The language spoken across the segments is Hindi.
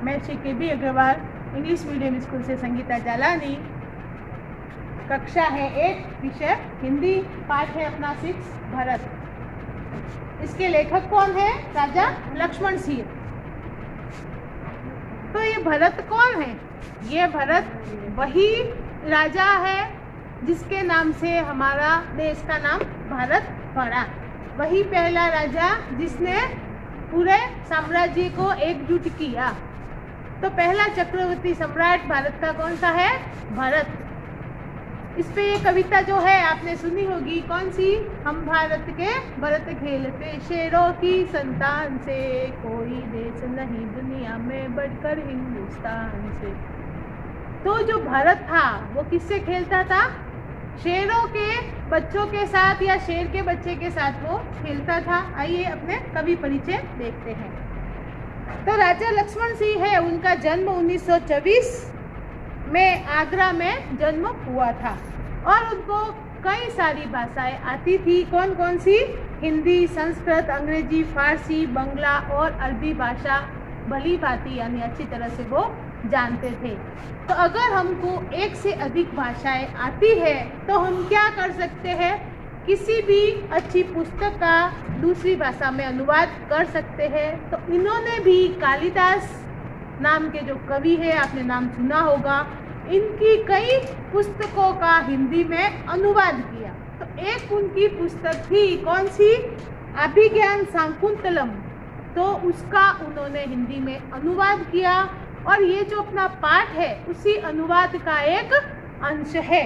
मैं Shri K B. Agarwal, English medium school से संगीता जालानी। कक्षा है 1, विषय हिंदी, पाठ है अपना 6, भरत। इसके लेखक कौन है? राजा लक्ष्मण सिंह। तो ये भरत कौन है? ये भरत वही राजा है जिसके नाम से हमारा देश का नाम भारत पड़ा। वही पहला राजा जिसने पूरे साम्राज्य को एकजुट किया। तो पहला चक्रवर्ती सम्राट भारत का कौन सा है? भरत। इस पे ये कविता जो है आपने सुनी होगी, कौन सी? हम भारत के भरत खेलते शेरों की संतान से, कोई देश नहीं दुनिया में बढ़कर हिंदुस्तान से। तो जो भारत था वो किससे खेलता था? शेरों के बच्चों के साथ या शेर के बच्चे के साथ वो खेलता था। आइए अपने कवि परिचय देखते हैं। तो राजा लक्ष्मण सिंह है, उनका जन्म 1924 में आगरा में जन्म हुआ था और उनको कई सारी भाषाएं आती थी। कौन कौन सी? हिंदी, संस्कृत, अंग्रेजी, फारसी, बंगला और अरबी भाषा भली भांति यानी अच्छी तरह से वो जानते थे। तो अगर हमको एक से अधिक भाषाएं आती है तो हम क्या कर सकते हैं? किसी भी अच्छी पुस्तक का दूसरी भाषा में अनुवाद कर सकते हैं। तो इन्होंने भी कालिदास नाम के जो कवि है, आपने नाम सुना होगा, इनकी कई पुस्तकों का हिंदी में अनुवाद किया। तो एक उनकी पुस्तक थी, कौन सी? अभिज्ञान शाकुंतलम। तो उसका उन्होंने हिंदी में अनुवाद किया और ये जो अपना पाठ है उसी अनुवाद का एक अंश है।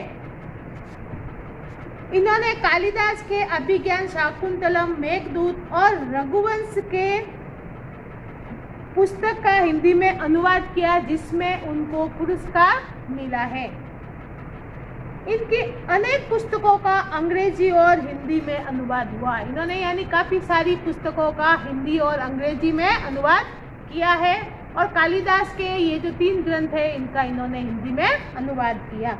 इन्होंने कालिदास के अभिज्ञान शाकुंतलम, मेघदूत और रघुवंश के पुस्तक का हिंदी में अनुवाद किया, जिसमें उनको पुरस्कार मिला है। इनकी अनेक पुस्तकों का अंग्रेजी और हिंदी में अनुवाद हुआ। इन्होंने यानी काफ़ी सारी पुस्तकों का हिंदी और अंग्रेजी में अनुवाद किया है और कालिदास के ये जो 3 ग्रंथ है इनका इन्होंने हिंदी में अनुवाद किया।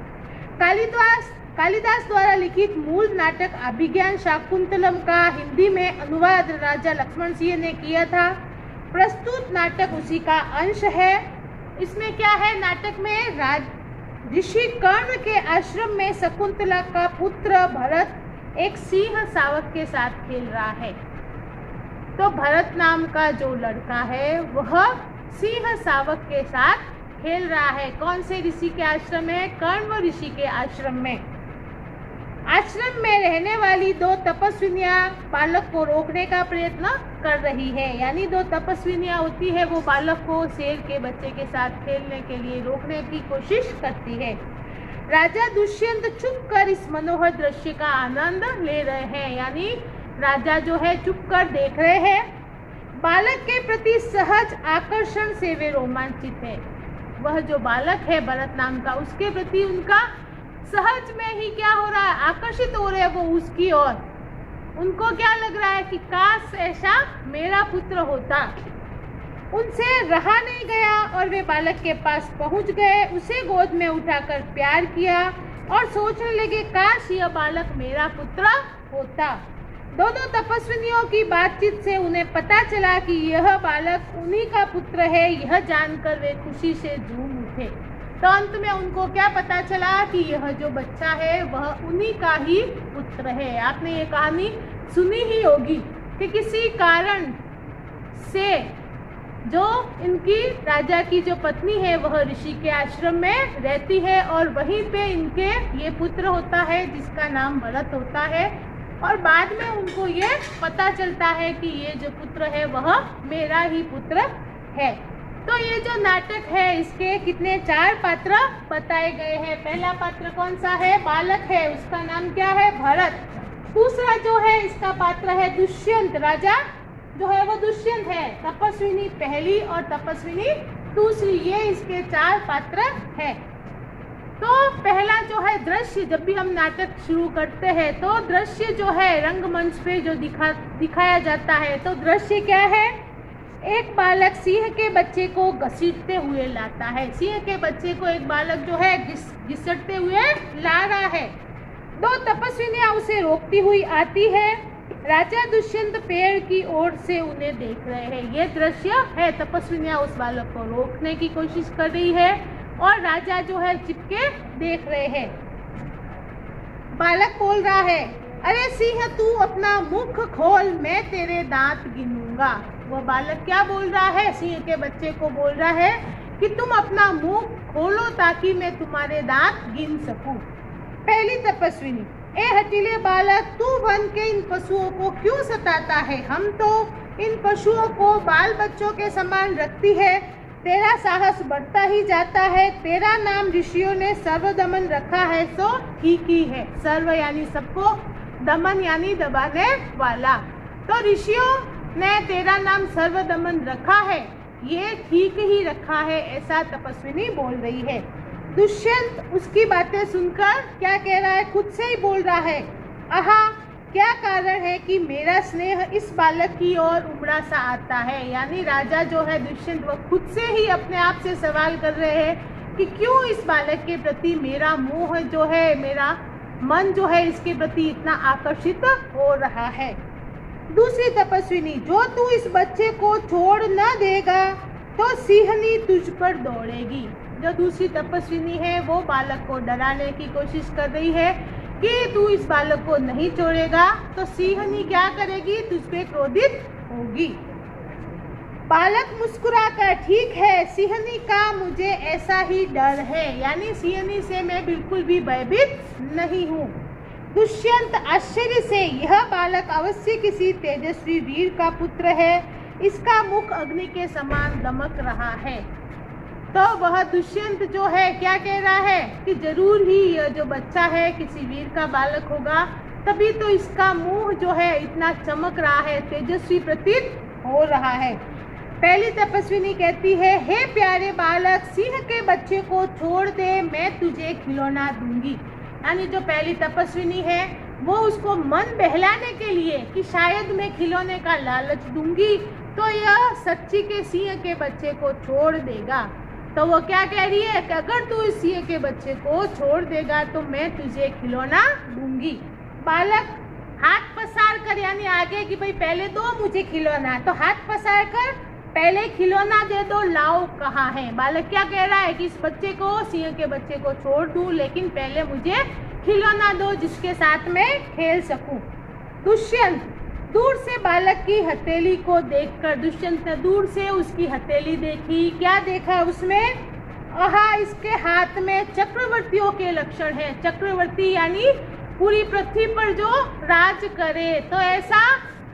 कालिदास द्वारा लिखित मूल नाटक अभिज्ञान शाकुंतलम का हिंदी में अनुवाद राजा लक्ष्मण सिंह ने किया था। प्रस्तुत नाटक उसी का अंश है। इसमें क्या है? नाटक में ऋषि कर्ण के आश्रम में शकुंतला का पुत्र भरत एक सिंह शावक के साथ खेल रहा है। तो भरत नाम का जो लड़का है वह सिंह शावक के साथ खेल रहा है। कौन से ऋषि के आश्रम में? कर्ण ऋषि के आश्रम में। आश्रम में रहने वाली 2 तपस्विनियां बालक को रोकने का प्रयत्न कर रही है। यानी 2 तपस्विनियां होती है, वो बालक को शेर के बच्चे के साथ खेलने के लिए रोकने की कोशिश करती है। राजा दुष्यंत चुप कर इस मनोहर दृश्य का आनंद ले रहे हैं। यानी राजा जो है चुप कर देख रहे हैं। बालक के प्रति सहज आकर्षण से वे रोमांचित है। वह जो बालक है भरत नाम का, उसके प्रति उनका सहज में ही क्या हो रहा है? आकर्षित हो रहे हैं वो उसकी ओर। उनको क्या लग रहा है कि काश ऐसा मेरा पुत्र होता। उनसे रहा नहीं गया और वे बालक के पास पहुंच गए, उसे गोद में उठाकर प्यार किया और सोचने लगे काश यह बालक मेरा पुत्र होता। दोनों तपस्विनियों की बातचीत से उन्हें पता चला कि यह बालक उन्हीं का पुत्र है। यह जानकर वे खुशी से झूम उठे। तो अंत में उनको क्या पता चला कि यह जो बच्चा है वह उन्हीं का ही पुत्र है। आपने ये कहानी सुनी ही होगी कि किसी कारण से जो इनकी राजा की जो पत्नी है वह ऋषि के आश्रम में रहती है और वहीं पे इनके ये पुत्र होता है जिसका नाम भरत होता है। और बाद में उनको ये पता चलता है कि ये जो पुत्र है वह मेरा ही पुत्र है। तो ये जो नाटक है इसके कितने 4 पात्र बताए गए हैं। पहला पात्र कौन सा है? बालक है, उसका नाम क्या है? भरत। दूसरा जो है इसका पात्र है दुष्यंत, राजा जो है वो दुष्यंत है। तपस्विनी पहली और तपस्विनी दूसरी, ये इसके 4 पात्र है। तो पहला जो है दृश्य, जब भी हम नाटक शुरू करते हैं तो दृश्य जो है रंगमंच पे जो दिखाया जाता है, तो दृश्य क्या है? एक बालक सिंह के बच्चे को घसीटते हुए लाता है। सिंह के बच्चे को एक बालक जो है घसीटते हुए ला रहा है। 2 तपस्विनियां उसे रोकती हुई आती है। राजा दुष्यंत पेड़ की ओर से उन्हें देख रहे हैं। ये दृश्य है, तपस्विनियां उस बालक को रोकने की कोशिश कर रही है और राजा जो है चिपके देख रहे हैं। बालक बोल रहा है, अरे सिंह तू अपना मुख खोल, मैं तेरे दांत गिनूंगा। वह बालक क्या बोल रहा है? सिंह के बच्चे को बोल रहा है कि तुम अपना मुंह खोलो ताकि मैं तुम्हारे दांत गिन सकूं। पहली तपस्विनी, ए हठीले बालक, तू वन के इन पशुओं को क्यों सताता है? हम तो इन पशुओं को बाल बच्चों के समान रखती है। तेरा साहस बढ़ता ही जाता है। तेरा नाम ऋषियों ने सर्वदमन रखा है, सो ठीक ही है। सर्व यानी सबको, दमन यानी दबाने वाला। तो ऋषियों ने तेरा नाम सर्वदमन रखा है, ये ठीक ही रखा है, ऐसा तपस्विनी बोल रही है। दुष्यंत उसकी बातें सुनकर क्या कह रहा है? खुद से ही बोल रहा है, आहा, क्या कारण है कि मेरा स्नेह इस बालक की ओर उमड़ा सा आता है। यानी राजा जो है दुष्यंत, वह खुद से ही अपने आप से सवाल कर रहे हैं कि क्यों इस बालक के प्रति मेरा मोह जो है, मेरा मन जो है इसके प्रति इतना आकर्षित हो रहा है। दूसरी तपस्विनी, जो तू इस बच्चे को छोड़ न देगा तो सिंहनी तुझ पर दौड़ेगी। जो दूसरी तपस्विनी है वो बालक को डराने की कोशिश कर रही है कि तू इस बालक को नहीं छोड़ेगा तो सिंहनी क्या करेगी? तुझ पे क्रोधित होगी। बालक मुस्कुराकर, ठीक है, सिंहनी का मुझे ऐसा ही डर है। यानी सिंहनी से मैं बिल्कुल भी भयभीत नहीं हूँ। दुष्यंत आश्चर्य से, यह बालक अवश्य किसी तेजस्वी वीर का पुत्र है, इसका मुख अग्नि के समान दमक रहा है। तो वह दुष्यंत जो है क्या कह रहा है कि जरूर ही यह जो बच्चा है किसी वीर का बालक होगा, तभी तो इसका मुंह जो है इतना चमक रहा है, तेजस्वी प्रतीत हो रहा है। पहली तपस्विनी कहती है, हे प्यारे बालक, सिंह के बच्चे को छोड़ दे, मैं तुझे खिलौना दूंगी। यानी जो पहली तपस्विनी है वो उसको मन बहलाने के लिए कि शायद मैं खिलौने का लालच दूंगी तो यह सच्ची के सिंह के बच्चे को छोड़ देगा। तो वो क्या कह रही है कि अगर तू इस सिंह के बच्चे को छोड़ देगा तो मैं तुझे खिलौना दूंगी। बालक हाथ पसार कर, यानी आगे कि भाई पहले दो मुझे खिलौना, तो हाथ पसार कर पहले खिलौना दे दो, लाओ कहाँ है। बालक क्या कह रहा है कि इस बच्चे को, सिंह के बच्चे को छोड़ दूं, लेकिन पहले मुझे खिलौना दो जिसके साथ मैं खेल सकूं। दुष्यंत दूर से बालक की हथेली को देखकर, दुष्यंत ने दूर से उसकी हथेली देखी। क्या देखा उसमें? आहा, इसके हाथ में चक्रवर्तियों के लक्षण है। चक्रवर्ती यानी पूरी पृथ्वी पर जो राज करे, तो ऐसा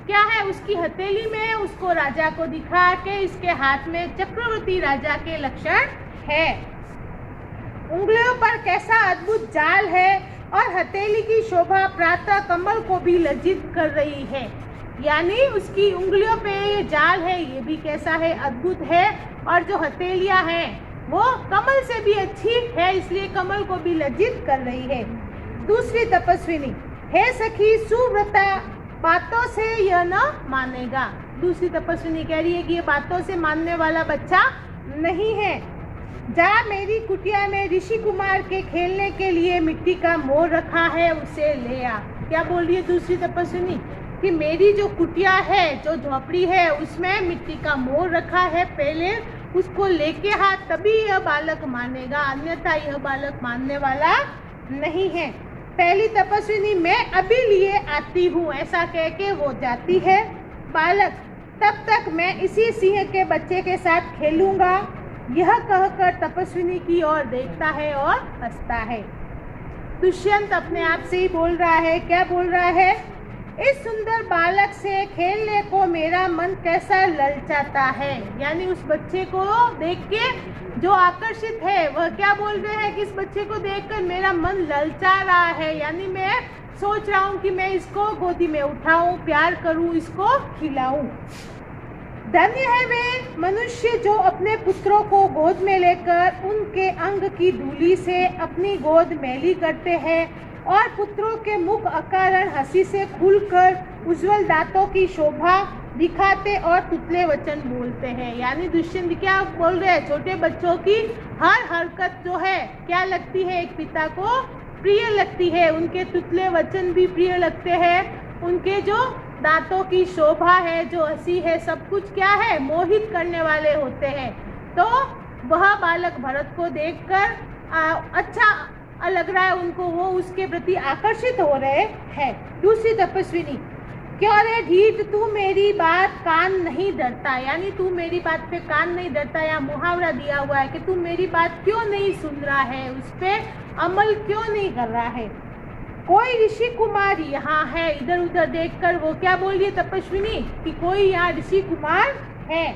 क्या है उसकी हथेली में, उसको राजा को दिखा के इसके हाथ में चक्रवर्ती राजा के लक्षण है। उंगलियों पर कैसा अद्भुत जाल है और हथेली की शोभा प्रातः कमल को भी लज्जित कर रही है। यानी उसकी उंगलियों पे ये जाल है, ये भी कैसा है, अद्भुत है। और जो हथेलियां हैं वो कमल से भी अच्छी है, इसलिए कमल को भी लज्जित कर रही है। दूसरी तपस्विनी, हे सखी सुव्रता, बातों से यह न मानेगा। दूसरी तपस्विनी कह रही है कि ये बातों से मानने वाला बच्चा नहीं है। जा, मेरी कुटिया में ऋषि कुमार के खेलने के लिए मिट्टी का मोर रखा है, उसे ले आ। क्या बोल रही है दूसरी तपस्विनी कि मेरी जो कुटिया है, जो झोपड़ी है, उसमें मिट्टी का मोर रखा है, पहले उसको लेके हाथ, तभी यह बालक मानेगा, अन्यथा यह बालक मानने वाला नहीं है। पहली तपस्विनी, मैं अभी लिए आती हूँ, ऐसा कह के वो जाती है। बालक, तब तक मैं इसी सिंह के बच्चे के साथ खेलूंगा, यह कहकर तपस्विनी की ओर देखता है और हंसता है। दुष्यंत अपने आप से ही बोल रहा है, क्या बोल रहा है? इस सुंदर बालक से खेलने को मेरा मन कैसा ललचाता है। यानी उस बच्चे को देख के जो आकर्षित है, वह क्या बोल रहे हैं कि इस बच्चे को देखकर मेरा मन ललचा रहा है। यानी मैं सोच रहा हूँ कि मैं इसको गोदी में उठाऊं, प्यार करूं, इसको खिलाऊं। धन्य है वे मनुष्य जो अपने पुत्रों को गोद में लेकर उनके अंग की धूली से अपनी गोद मैली करते हैं और पुत्रों के मुख अकारण हंसी से खुलकर उज्जवल दांतों की शोभा दिखाते और तुतले वचन बोलते हैं। यानी दुष्यंत क्या बोल रहे हैं? छोटे बच्चों की हर हरकत जो है क्या लगती है, एक पिता को प्रिय लगती है, उनके तुतले वचन भी प्रिय लगते हैं उनके जो दांतों की शोभा है, जो हंसी है, सब कुछ क्या है, मोहित करने वाले होते हैं। तो वह बालक भरत को देखकर अच्छा लग रहा है उनको, वो उसके प्रति आकर्षित हो रहे हैं। दूसरी तपस्विनी, क्यों रे ढीठ तू मेरी बात कान नहीं धरता, यानी तू मेरी बात पे कान नहीं धरता। या मुहावरा दिया हुआ है कि तू मेरी बात क्यों नहीं सुन रहा है, उस पे अमल क्यों नहीं कर रहा है। कोई ऋषि कुमार यहाँ है, इधर उधर देखकर वो क्या बोल रही है तपस्विनी कि कोई यहाँ ऋषि कुमार है।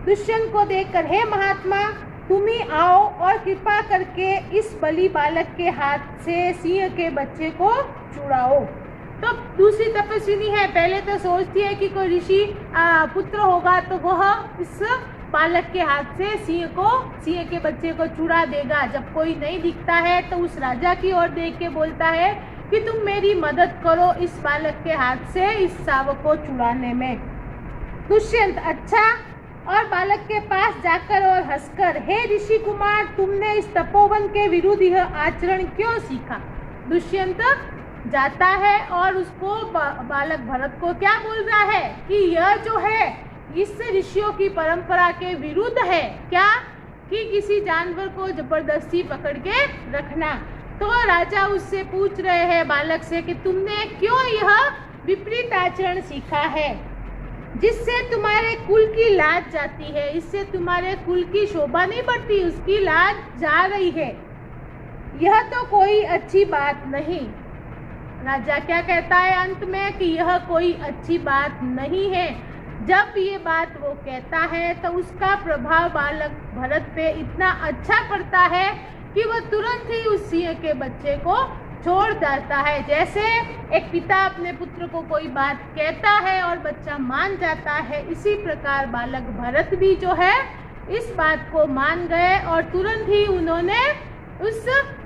दुष्यंत को देखकर, हे महात्मा तुम ही आओ और कृपा करके इस बलि बालक के हाथ से सिंह के बच्चे को छुड़ाओ। तो दूसरी तपस्विनी है, पहले तो सोचती है कि कोई ऋषि पुत्र होगा तो वह इस बालक के हाथ से सिंह के बच्चे को छुड़ा देगा। जब कोई नहीं दिखता है तो उस राजा की ओर देख के बोलता है कि तुम मेरी मदद करो इस बालक के हाथ से इस शावक को छुड़ाने में। दुष्यंत, अच्छा, और बालक के पास जाकर और हंसकर, हे ऋषि कुमार तुमने इस तपोवन के विरुद्ध यह आचरण क्यों सीखा। दुष्यंत जाता है और उसको बालक भरत को क्या बोल रहा है कि यह जो है इस ऋषियों की परंपरा के विरुद्ध है, क्या कि किसी जानवर को जबरदस्ती पकड़ के रखना। तो राजा उससे पूछ रहे हैं बालक से कि तुमने क्यों यह विपरीत आचरण सीखा है, जिससे तुम्हारे कुल की लाज जाती है, इससे तुम्हारे कुल की शोभा नहीं बढ़ती, उसकी लाज जा रही है। यह तो कोई अच्छी बात नहीं। राजा क्या कहता है अंत में कि यह कोई अच्छी बात नहीं है। जब ये बात वो कहता है तो उसका प्रभाव बालक भरत पे इतना अच्छा पड़ता है कि वह तुरंत ही उस सिंह के बच्चे को छोड़ देता है। जैसे एक पिता अपने पुत्र को कोई बात कहता है और बच्चा मान जाता है, इसी प्रकार बालक भरत भी जो है इस बात को मान गए और तुरंत ही उन्होंने उस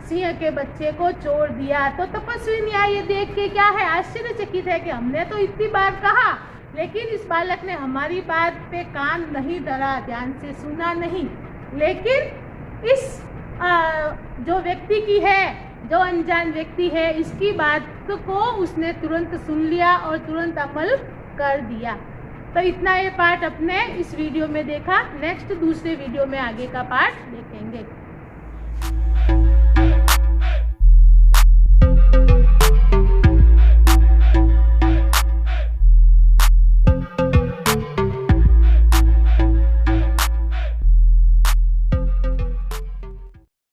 सिंह के बच्चे को छोड़ दिया। तो तपस्विनी ये देख के क्या है, आश्चर्यचकित है कि हमने तो इतनी बार कहा लेकिन इस बालक ने हमारी बात पे कान नहीं धरा, ध्यान से सुना नहीं। लेकिन इस जो व्यक्ति की है, जो अनजान व्यक्ति है, इसकी बात को उसने तुरंत सुन लिया और तुरंत अमल कर दिया। तो इतना ये पार्ट अपने इस वीडियो में देखा। नेक्स्ट दूसरे वीडियो में आगे का पार्ट देखेंगे।